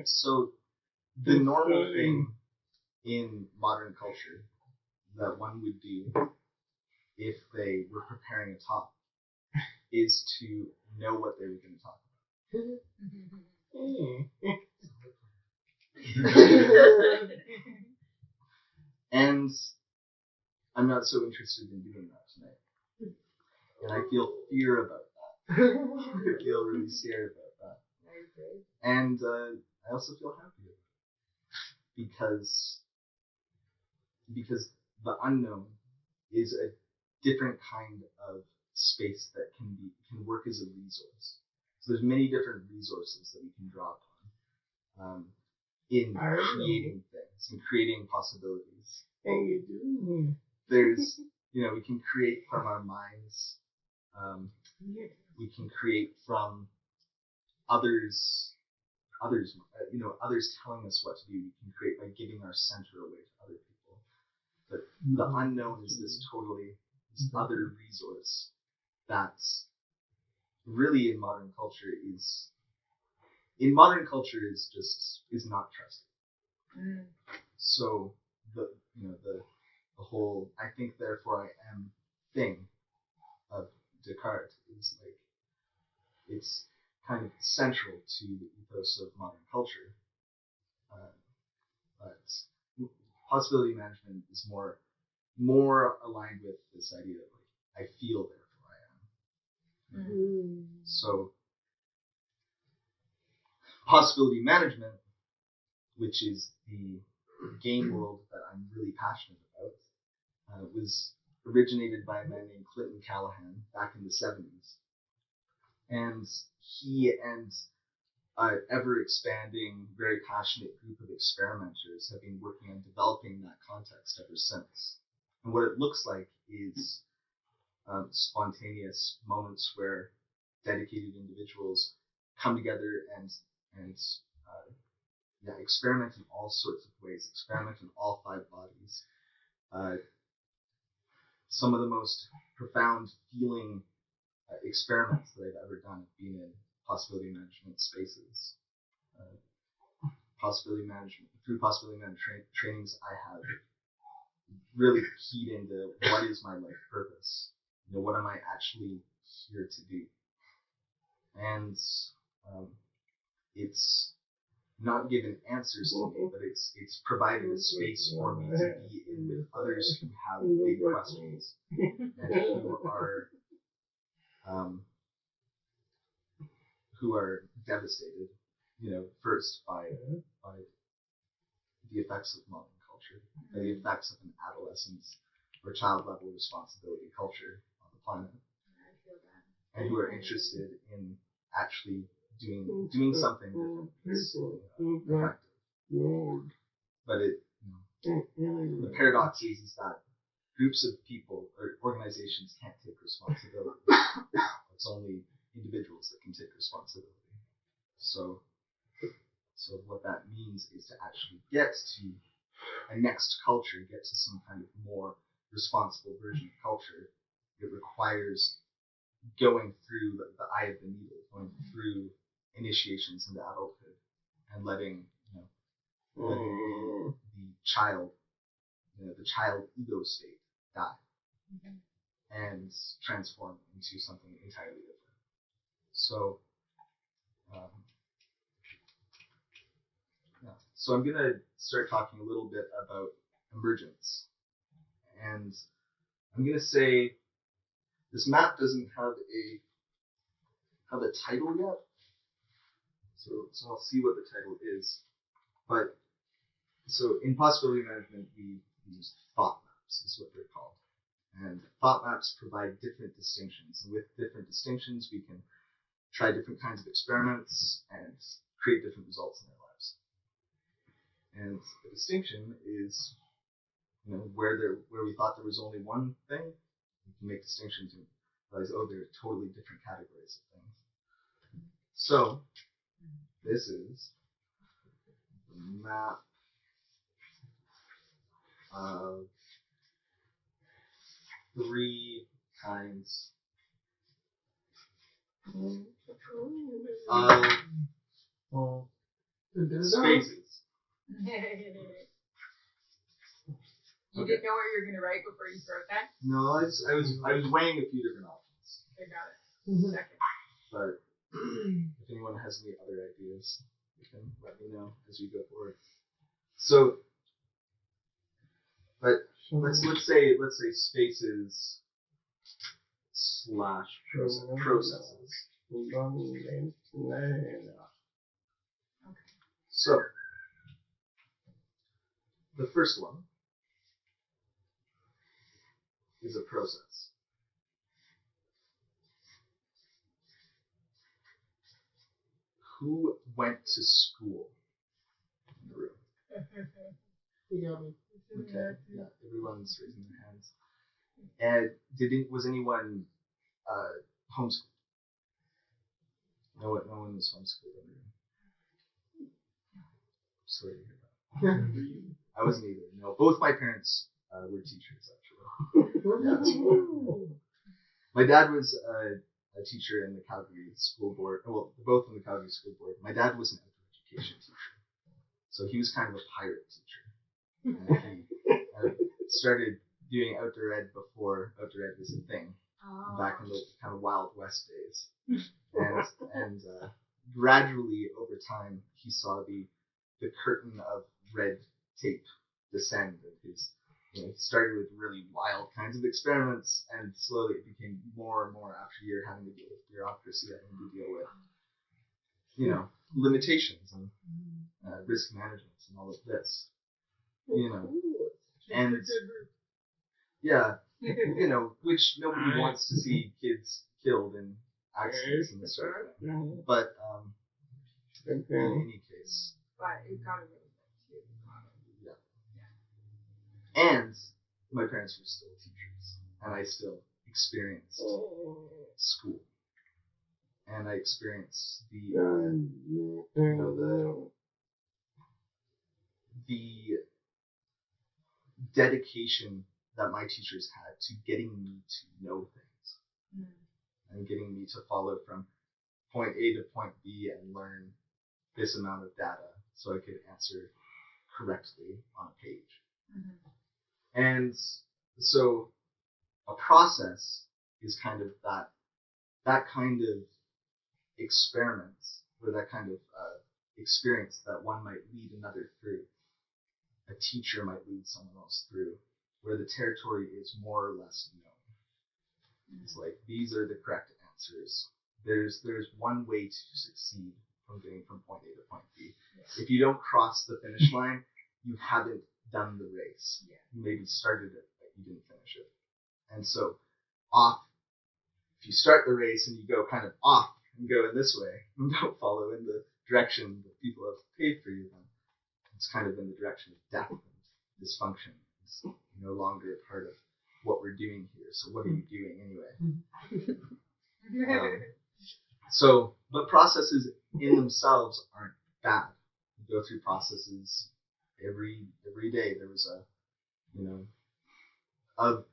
So the normal thing in modern culture that one would do if they were preparing a talk is to know what they were going to talk about. And I'm not so interested in doing that tonight. And I feel fear about that. I feel really scared about that. And I also feel happy about it. Because the unknown is a different kind of space that can work as a resource. So there's many different resources that we can draw upon in creating things and creating possibilities. There's, we can create from our minds. We can create from others, others telling us what to do. We can create by giving our center away to other people. But the unknown is this other resource that's really in modern culture is not trusted. So the whole I think therefore I am thing of Descartes is like it's kind of central to the ethos of modern culture. But possibility management is more aligned with this idea of like I feel therefore I am. So possibility management, which is the game world that I'm really passionate about, was originated by a man named Clinton Callahan back in the 70s. And he and an ever-expanding, very passionate group of experimenters have been working on developing that context ever since. And what it looks like is spontaneous moments where dedicated individuals come together and experiment in all sorts of ways, experiment in all 5 bodies. Some of the most profound feeling experiments that I've ever done have been in possibility management spaces. Through possibility management trainings, I have really keyed into what is my life purpose. What am I actually here to do? And it's not given answers to me, but it's provided a space for me to be in with others who have big questions and who are devastated, first by the effects of modern culture, by the effects of an adolescence or child level responsibility culture on the planet, and who are interested in actually doing something different. It's effective. But the paradox is that groups of people or organizations can't take responsibility. It's only individuals that can take responsibility. So what that means is to actually get to a next culture, get to some kind of more responsible version of culture, it requires going through the eye of the needle, going through initiations into adulthood, and letting the child ego state die and transform into something entirely different. So, so I'm gonna start talking a little bit about emergence, and I'm gonna say this map doesn't have a title yet. So I'll see what the title is. But so in possibility management, we use thought maps, is what they're called. And thought maps provide different distinctions. And with different distinctions, we can try different kinds of experiments and create different results in our lives. And the distinction is, where we thought there was only one thing, we can make distinctions and realize, there are totally different categories of things. So this is the map of 3 kinds of Spaces. You didn't know what you were going to write before you wrote that? No, I was weighing a few different options. I got it. Second. But if anyone has any other ideas, you can let me know as we go forward. So, but let's say spaces / processes. Okay. So, the first one is a process. Who went to school in the room? Okay, yeah, everyone's raising their hands. And was anyone homeschooled? No one was homeschooled in the room. Sorry to hear that. I wasn't either. No, both my parents were teachers, actually. Yeah. My dad was a teacher in the Calgary school board. Well, both in the Calgary school board. My dad was an outdoor education teacher, so he was kind of a pirate teacher. And he started doing outdoor ed before outdoor ed was a thing, back in the kind of Wild West days. And gradually over time, he saw the curtain of red tape descend, and he started with really wild kinds of experiments, and slowly it became more and more after year having to deal with bureaucracy, having to deal with limitations and risk management and all of this. And yeah, which nobody wants to see kids killed in accidents and this sort of thing. But in any case. But it got really good too. Yeah. And my parents were still teachers, and I still experienced school, and I experienced the dedication that my teachers had to getting me to know things and getting me to follow from point A to point B and learn this amount of data so I could answer correctly on a page. And so a process is kind of that kind of experiment, or that kind of experience that one might lead another through. A teacher might lead someone else through, where the territory is more or less known. It's like, these are the correct answers. There's one way to succeed from getting from point A to point B. If you don't cross the finish line, you haven't done the race. You maybe started it, but you didn't finish it. And so if you start the race and you go kind of off and go in this way and don't follow in the direction that people have paved for you, then it's kind of in the direction of death and dysfunction. It's no longer a part of what we're doing here. So what are you doing anyway? But processes in themselves aren't bad. You go through processes every day. There was of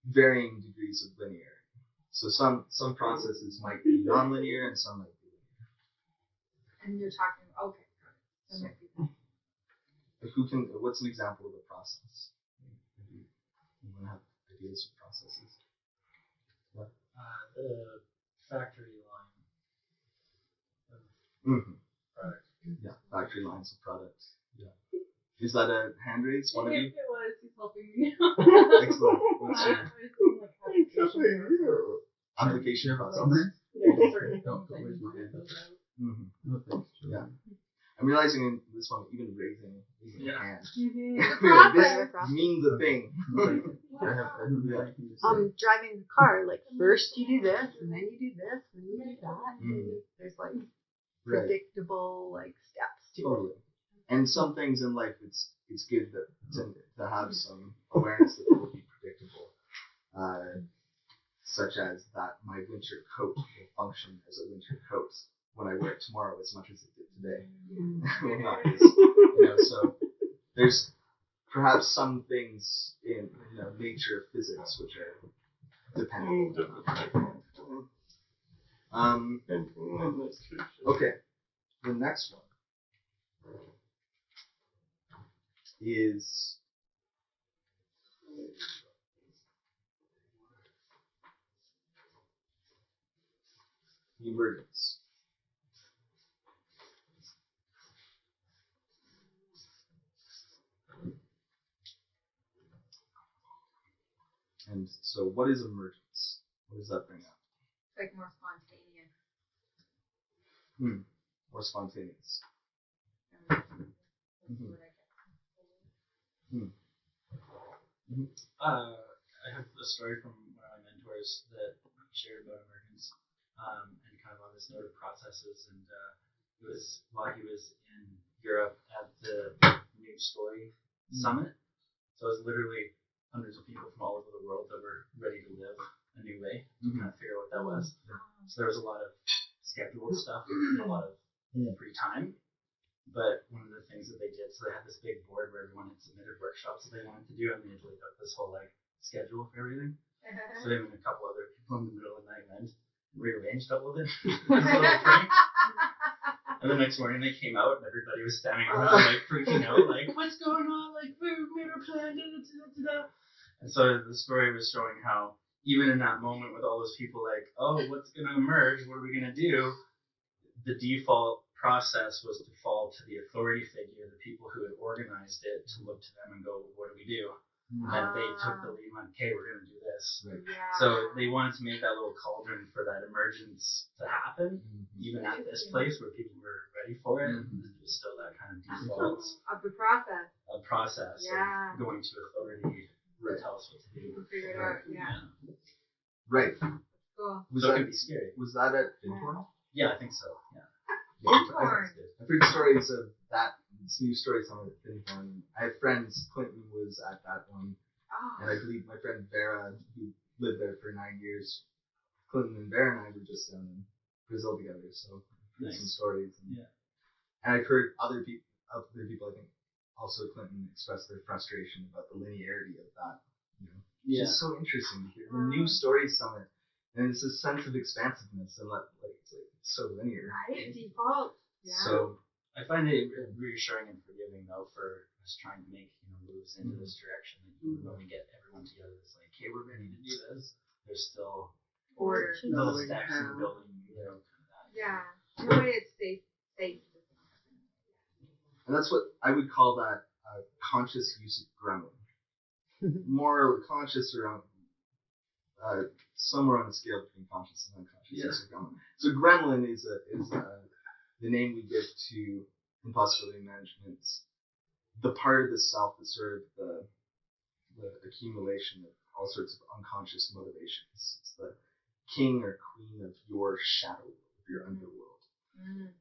varying degrees of linear. So some processes might be nonlinear and some might be linear. And you're talking, okay, got it. That might be that. What's an example of a process? You want to have ideas of processes? What? The factory line of product. Yeah, factory lines of products. Yeah. Is that a hand raise? One of you? It was. He's helping me. Excellent. What's your application process? Yeah. I'm realizing in this one, even raising a hand this means a thing. Driving the car, like first you do this, and then you do this, and then you do that. And there's like predictable like steps to it. And some things in life, it's good to have some awareness that it will be predictable. Such as that my winter coat will function as a winter coat when I wear it tomorrow as much as it did today. So there's perhaps some things in nature, physics, which are dependable. Okay, the next one is emergence. And so what is emergence? What does that bring up? Like more spontaneous. More spontaneous. That's what I get. I have a story from one of my mentors that he shared about emergence, and kind of on this note of processes. And it was while he was in Europe at the New Story Summit. So it was literally hundreds of people from all over the world that were ready to live a new way, to kind of figure out what that was. So there was a lot of scheduled stuff, and a lot of free time. But one of the things that they did, so they had this big board where everyone had submitted workshops that they wanted to do, and they had laid out this whole like schedule for everything. So him and a couple other people in the middle of the night went and rearranged all of it. And the next morning they came out and everybody was standing around like freaking out, like, what's going on? Like, we made our plan, And so the story was showing how even in that moment with all those people like, oh, what's going to emerge? What are we going to do? The default process was to fall to the authority figure, the people who had organized it, to look to them and go, what do we do? And they took the lead and went, okay, we're going to do this. Right. Yeah. So they wanted to make that little cauldron for that emergence to happen, even at this place where people were ready for it. And it was still that kind of default Of the process. process Yeah. of going to authority to tell us what to do. We'll figure it out. Yeah. Right. Cool. So it can be scary. Was that at Fintorn? Yeah, I think so. Yeah. Fintorn. I've heard stories of that. This new story summit at Fintorn. I have friends. Clinton was at that one, and I believe my friend Vera, who lived there for 9 years. Clinton and Vera and I were just down in Brazil together, so some stories. And I've heard other people, I think, also Clinton express their frustration about the linearity of that. Which is so interesting to hear. The new story summit, and it's a sense of expansiveness and it's so linear. Right? Default. Yeah. So I find it reassuring and forgiving though for us trying to make moves into this direction. That when we get everyone together, it's like, hey, we're ready to do this. There's still Order. little steps in building, kind of that. Yeah. In a way, it's safe. And that's what I would call that conscious use of gremlin. More conscious around somewhere on the scale between conscious and unconscious use of gremlin. So gremlin is the name we give to impossibility management, the part of the self that's sort of the accumulation of all sorts of unconscious motivations. It's the king or queen of your shadow world, of your underworld.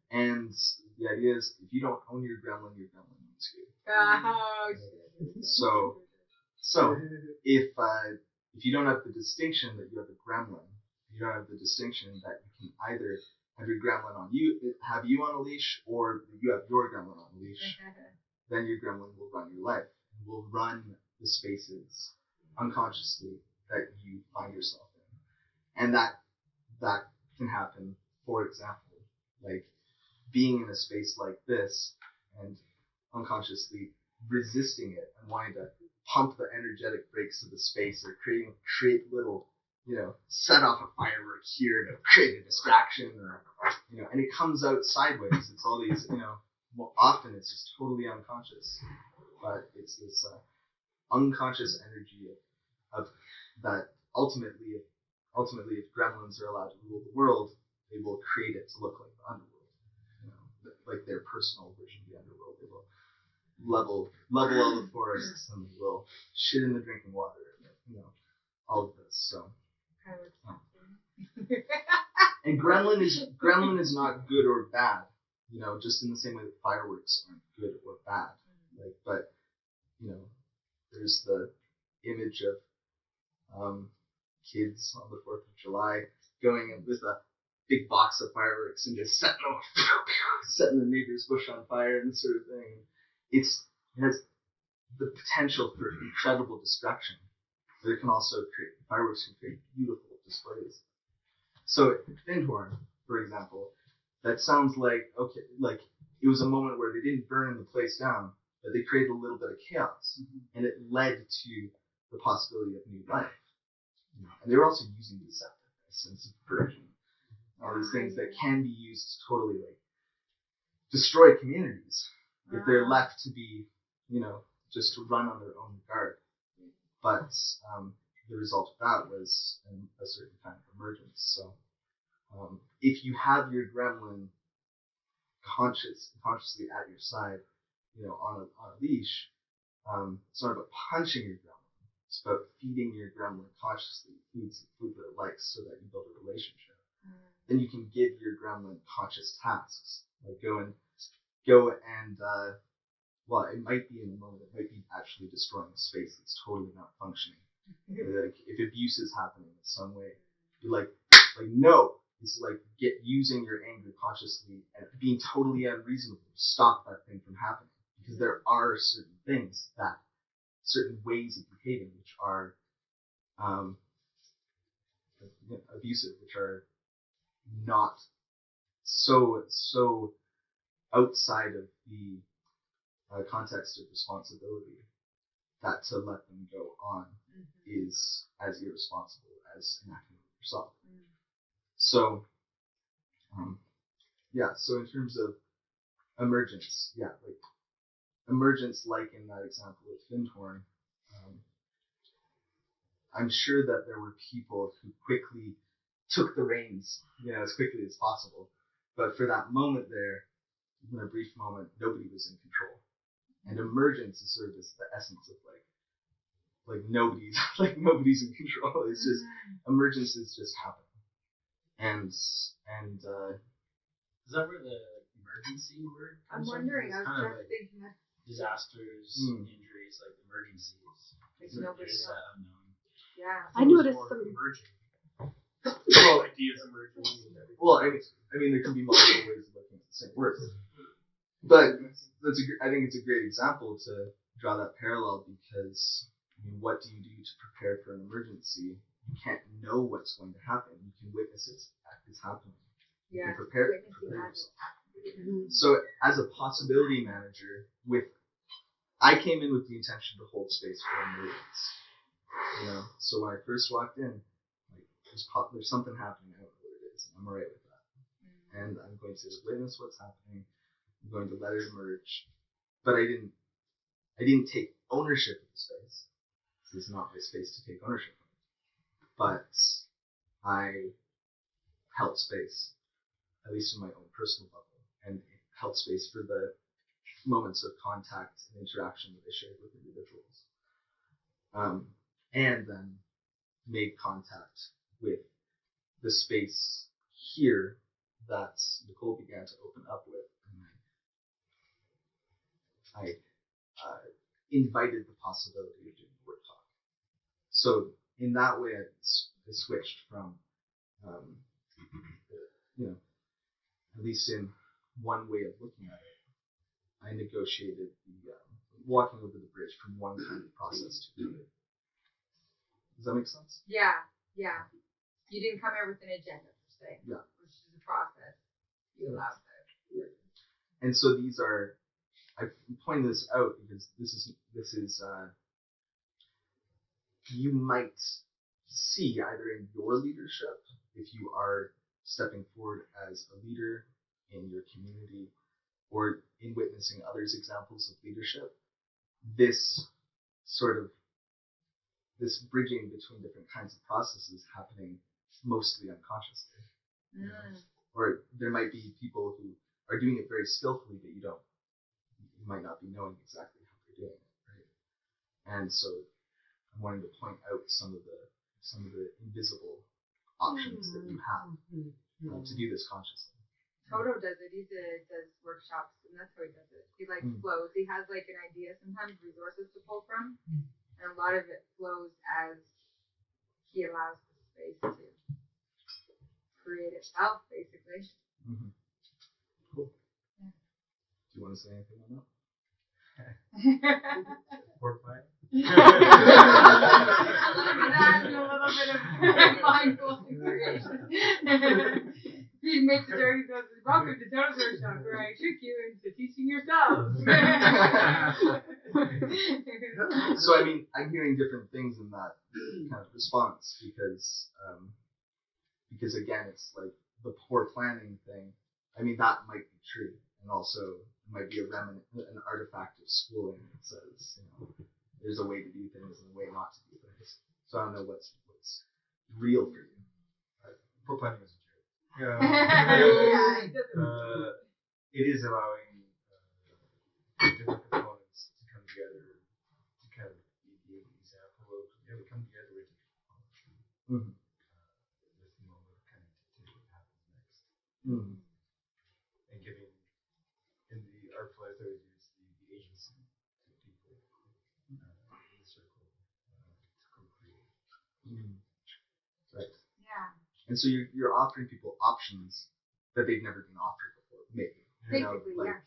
And the idea is, if you don't own your gremlin owns you. Oh, shit. So if you don't have the distinction that you have a gremlin, you don't have the distinction that you can either have your gremlin on you, have you on a leash, or you have your gremlin on a leash, then your gremlin will run your life and will run the spaces unconsciously that you find yourself in. And that can happen, for example, like being in a space like this and unconsciously resisting it and wanting to pump the energetic brakes of the space or create little, set off a firework here to create a distraction or, and it comes out sideways. It's all these, well, often it's just totally unconscious, but it's this unconscious energy of that ultimately if gremlins are allowed to rule the world, they will create it to look like the underworld, like their personal version of the underworld. They will level all the forests and they will shit in the drinking water, all of this. So, and gremlin is not good or bad, just in the same way that fireworks aren't good or bad. But there's the image of kids on the 4th of July going in with a big box of fireworks and just setting the neighbor's bush on fire and this sort of thing. It has the potential for incredible destruction, but it can also fireworks can create beautiful displays. So at Fintorn, for example, that sounds like it was a moment where they didn't burn the place down, but they created a little bit of chaos, and it led to the possibility of new life. And they were also using deceptiveness and subversion, all these things that can be used to totally like destroy communities if they're left to be, just to run on their own regard. But the result of that was a certain kind of emergence. So if you have your gremlin consciously at your side, on a leash, it's not about punching your gremlin. It's about feeding your gremlin consciously food that it likes so that you build a relationship. Then you can give your gremlin conscious tasks, like go and well, it might be in the moment, it might be actually destroying a space that's totally not functioning. Like if abuse is happening in some way, you're like no. It's like using your anger consciously and being totally unreasonable to stop that thing from happening. Because there are certain ways of behaving which are abusive, which are not so outside of the context of responsibility that to let them go on is as irresponsible as enacting it yourself. So, so in terms of emergence, emergence, like in that example with Findhorn, I'm sure that there were people who quickly took the reins, as quickly as possible. But for that moment there, in a brief moment, nobody was in control. And emergence is sort of the essence of like nobody's in control. It's just emergence is just happening. And is that where the emergency word I'm comes wondering, from? I was just thinking that. Disasters, injuries, like emergencies. Like nobody It's knows. unknown. Yeah. I noticed some emerging. Well, ideas emerging. Well, I mean, there can be multiple ways of looking at the same words. But I think it's a great example to draw that parallel because, what do you do to prepare for an emergency? You can't know what's going to happen. You can witness it's happening. You can prepare yourself. So as a possibility manager, I came in with the intention to hold space for emergence. So when I first walked in, there's something happening. I don't know what it is. I'm alright with that, and I'm going to witness what's happening. I'm going to let it emerge, but I didn't take ownership of the space. This is not my space to take ownership of, but I held space, at least in my own personal level, and held space for the moments of contact and interaction that I shared with individuals, and then made contact with the space here that Nicole began to open up with, and I invited the possibility of doing word talk. So in that way, I switched from, at least in one way of looking at it, I negotiated the walking over the bridge from one kind of process to another. Does that make sense? Yeah. You didn't come here with an agenda per se. Yeah. Which is a process. You allowed that. And so these are, I point this out because this is you might see either in your leadership, if you are stepping forward as a leader in your community, or in witnessing others' examples of leadership, this bridging between different kinds of processes happening mostly unconsciously. Or there might be people who are doing it very skillfully, but you might not be knowing exactly how they're doing it, right? And so I'm wanting to point out some of the invisible options that you have to do this consciously. Toto does it. He does workshops, and that's how he does it. He flows. He has an idea, sometimes resources to pull from, and a lot of it flows as he allows the space to create itself, basically. Mm-hmm. Cool. Yeah. Do you want to say anything on that? Foreplay. That's a little bit of mindful creation. He makes a joke. He goes, "Welcome to Total Workshop, where I trick you into teaching yourself." So I mean, I'm hearing different things in that kind of response because again, it's like the poor planning thing. I mean, that might be true, and also it might be an artifact of schooling that says, there's a way to do things and a way not to do things. So I don't know what's real for you. Poor planning is a joke. Yeah, it doesn't. It is allowing different components to come together to kind of be an example of we come together with Mm-hmm. with the moment of connectivity to what happens next. Mm-hmm. And giving in the artful as I would use the agency to people in the circle to co-create. Mm-hmm. Right. Yeah. And so you're offering people options that they've never been offered before, maybe. Basically, yeah.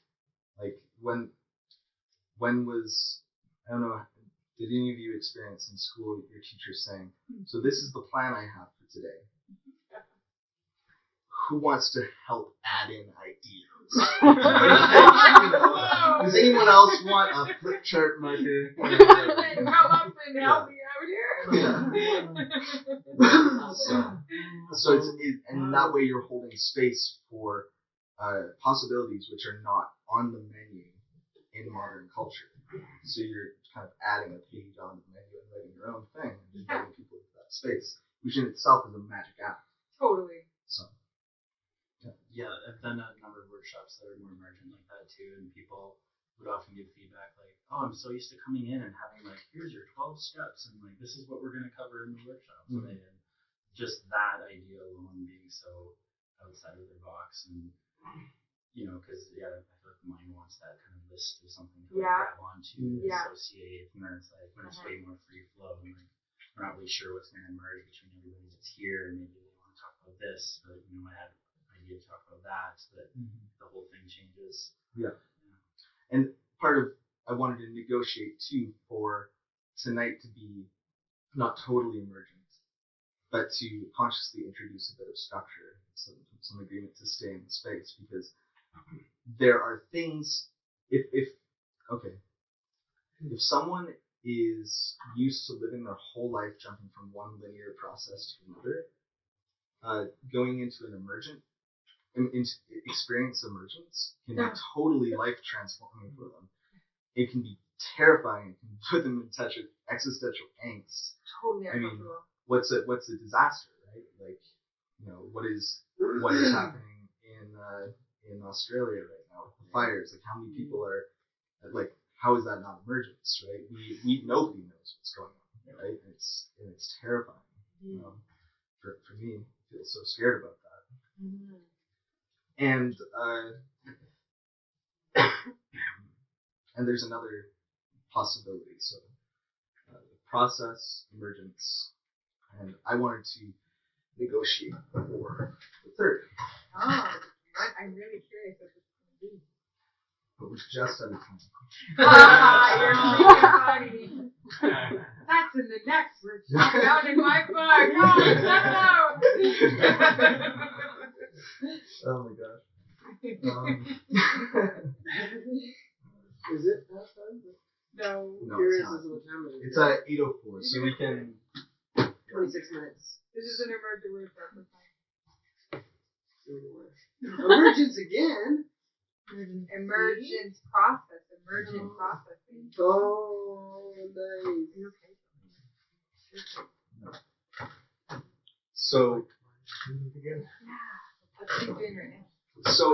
Like when was, I don't know, did any of you experience in school your teacher saying, so this is the plan I have for today. Who wants to help add in ideas? Does anyone else want a flip chart marker? How often help me out here? So it's and in that way you're holding space for possibilities which are not on the menu in modern culture. So you're kind of adding a page on the menu and writing your own thing and inviting people into that space, which in itself is a magic act. Totally. So Yeah, I've done a number of workshops that are more emergent like that too, and people would often give feedback like, "Oh, I'm so used to coming in and having like, here's your 12 steps, and like this is what we're going to cover in the workshop." Mm-hmm. And just that idea alone being so outside of their box, and because I feel like the mind wants that kind of list of something to grab onto, and associate, and then it's like when it's way more free flow, and like we're not really sure what's going to emerge between everybody that's here, and maybe they want to talk about this, but I had idea to talk about that, so that the whole thing changes. Yeah. And part of I wanted to negotiate too for tonight to be not totally emergent, but to consciously introduce a bit of structure, some agreement to stay in the space, because there are things if someone is used to living their whole life jumping from one linear process to another, going into an emergent experience emergence can be totally life transforming for them. It can be terrifying. It can put them in touch with existential angst. Totally I uncomfortable. mean, what's a disaster, right? Like, what is happening in Australia right now with the fires? Like, how many people are like? How is that not emergence, right? We nobody knows what's going on, right? And it's terrifying. For me, I feel so scared about that. Mm-hmm. And and there's another possibility. So process, emergence, and I wanted to negotiate for the third. Oh, I'm really curious what this is going to be. But we're just out of time. You're really funny. That's in the next workshop. Out in my book. Oh, shut it out. Oh my gosh. Is it that time? No. Curious as to what time it is. It's at 8:04, so we can. 26 minutes. This is an emergent workshop. Emergence again. Emergence process. Emergent processing. Oh, nice. So. Yeah. That's what he's doing right now. So,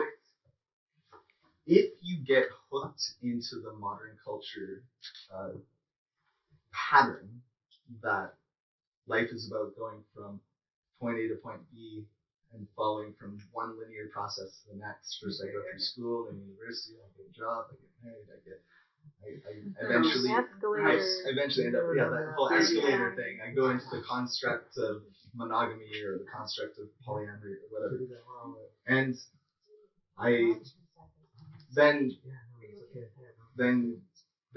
if you get hooked into the modern culture pattern that life is about going from point A to point B and following from one linear process to the next. First, I go through school, then university, I get a job, I get married, I eventually end up, that whole escalator thing. I go into the construct of monogamy or the construct of polyamory or whatever. And then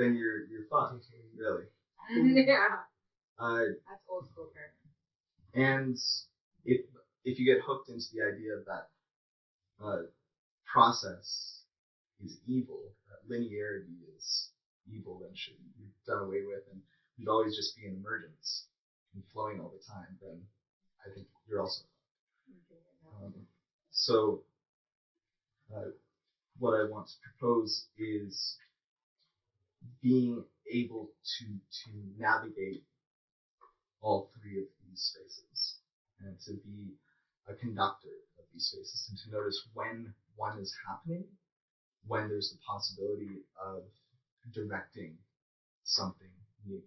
you're fucked, really. Yeah. That's old school parenting. And if you get hooked into the idea that process is evil, that linearity is evil and should be done away with, and we'd always just be in emergence and flowing all the time, then I think you're also so what I want to propose is being able to navigate all three of these spaces and to be a conductor of these spaces and to notice when one is happening, when there's the possibility of directing something new.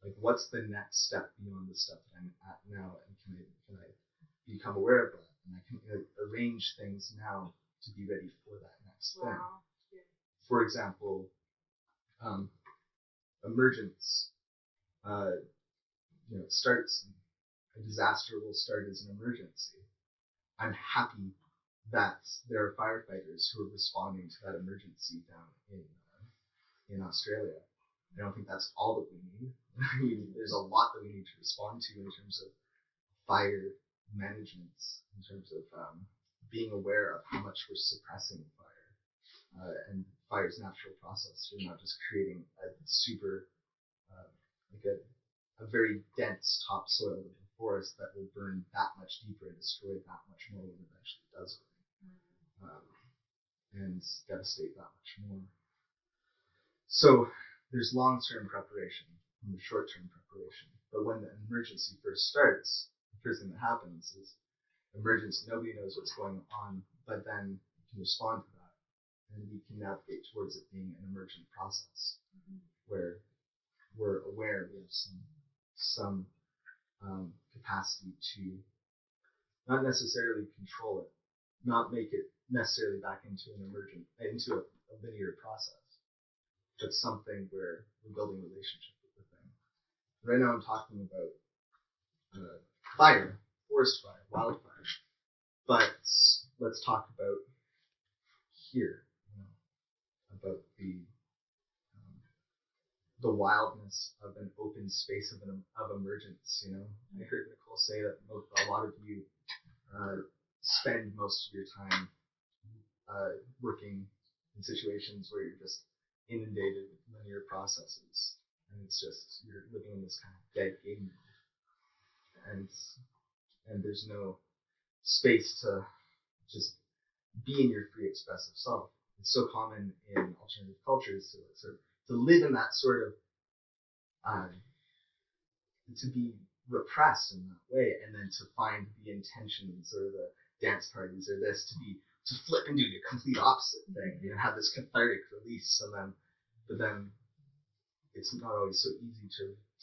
Like, what's the next step beyond the step that I'm at now, and can I become aware of that, and I can arrange things now to be ready for that next thing. Yeah. For example, emergence. It starts. A disaster will start as an emergency. I'm happy that there are firefighters who are responding to that emergency down in Australia. I don't think that's all that we need. There's a lot that we need to respond to in terms of fire management, in terms of being aware of how much we're suppressing fire and fire's natural process. We're not just creating a super, like a very dense topsoil of a forest that will burn that much deeper and destroy that much more when it eventually does burn, and devastate that much more. So there's long-term preparation and the short-term preparation. But when the emergency first starts, the first thing that happens is emergency. Nobody knows what's going on, but then we can respond to that, and we can navigate towards it being an emergent process where we're aware we have some capacity to not necessarily control it, not make it necessarily back into a linear process, but something where we're building relationship with the thing. Right now I'm talking about fire, forest fire, wildfire, but let's talk about here, about the wildness of an open space of emergence. I heard Nicole say that a lot of you spend most of your time working in situations where you're just inundated with linear processes, and it's just you're living in this kind of dead game mode, and there's no space to just be in your free expressive self. It's so common in alternative cultures to live in that sort of to be repressed in that way, and then to find the intentions or the dance parties or this to flip and do the complete opposite thing, have this cathartic release, but then it's not always so easy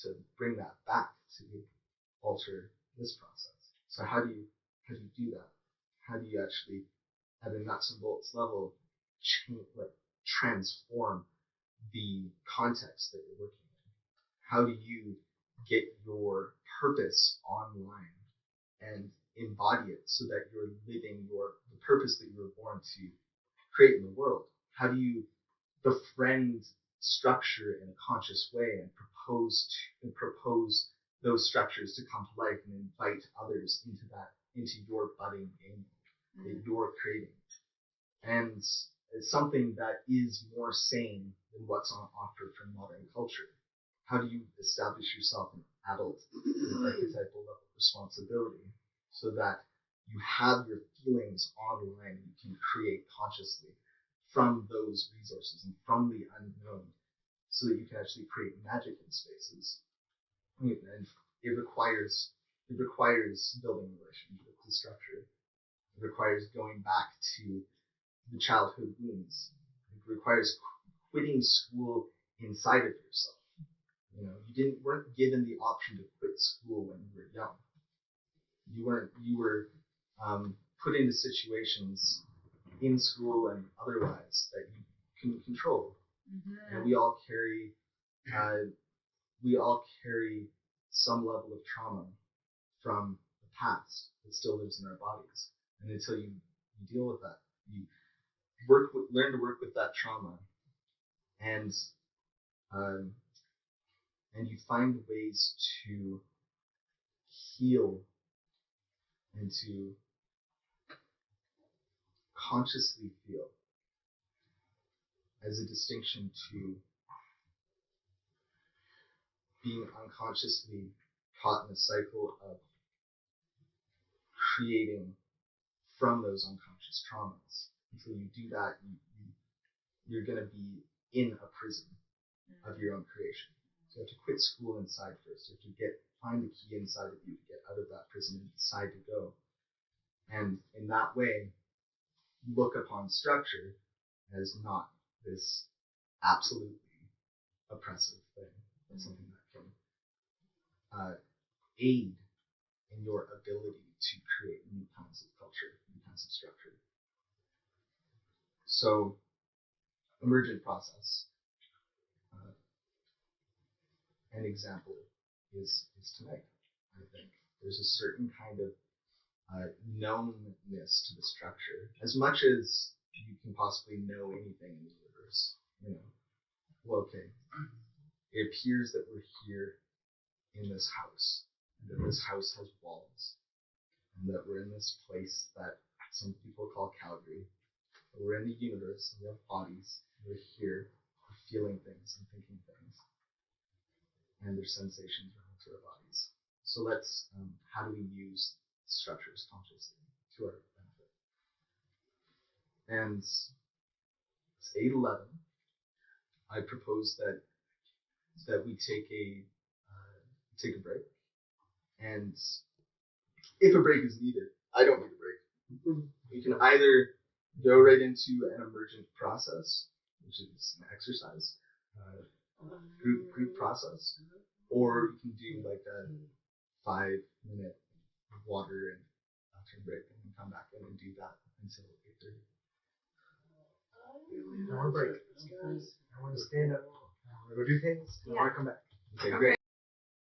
to bring that back to alter this process. So how do you do that? How do you actually, at a nuts and bolts level, transform the context that you're working in? How do you get your purpose online and embody it so that you're living the purpose that you were born to create in the world? How do you befriend structure in a conscious way and propose those structures to come to life and invite others into your budding game that you're creating? And it's something that is more sane than what's on offer from modern culture. How do you establish yourself an adult with archetypal level of responsibility so that you have your feelings online and you can create consciously from those resources and from the unknown, so that you can actually create magic in spaces? And it requires building a relationship with the structure. It requires going back to the childhood wounds. It requires quitting school inside of yourself. You weren't given the option to quit school when you were young. You were put into situations in school and otherwise that you couldn't control. And we all carry some level of trauma from the past that still lives in our bodies. And until you deal with that, you learn to work with that trauma, and you find ways to heal and to consciously feel, as a distinction to being unconsciously caught in a cycle of creating from those unconscious traumas. Until you do that, you're going to be in a prison of your own creation. So you have to quit school inside first. You have to find the key inside of you to get out of that prison and decide to go. And in that way, look upon structure as not this absolutely oppressive thing, but something that can aid in your ability to create new kinds of culture, new kinds of structure. So, emergent process. An example is tonight, I think. There's a certain kind of knownness to the structure, as much as you can possibly know anything in the universe. Well, okay, it appears that we're here in this house, and that this house has walls, and that we're in this place that some people call Calgary. But we're in the universe, and we have bodies, and we're here, we're feeling things and thinking things, and there's sensations running through our bodies. So how do we use structures consciously to our benefit? And it's 8:11. I propose that we take a break, and if a break is needed, I don't need a break. We can either go right into an emergent process, which is an exercise, group process, or we can do like a 5-minute water and bathroom break, and then come back in and do that until 8:30. I want to break. I want to stand up. I want to go do things. I want to come back. Okay, great.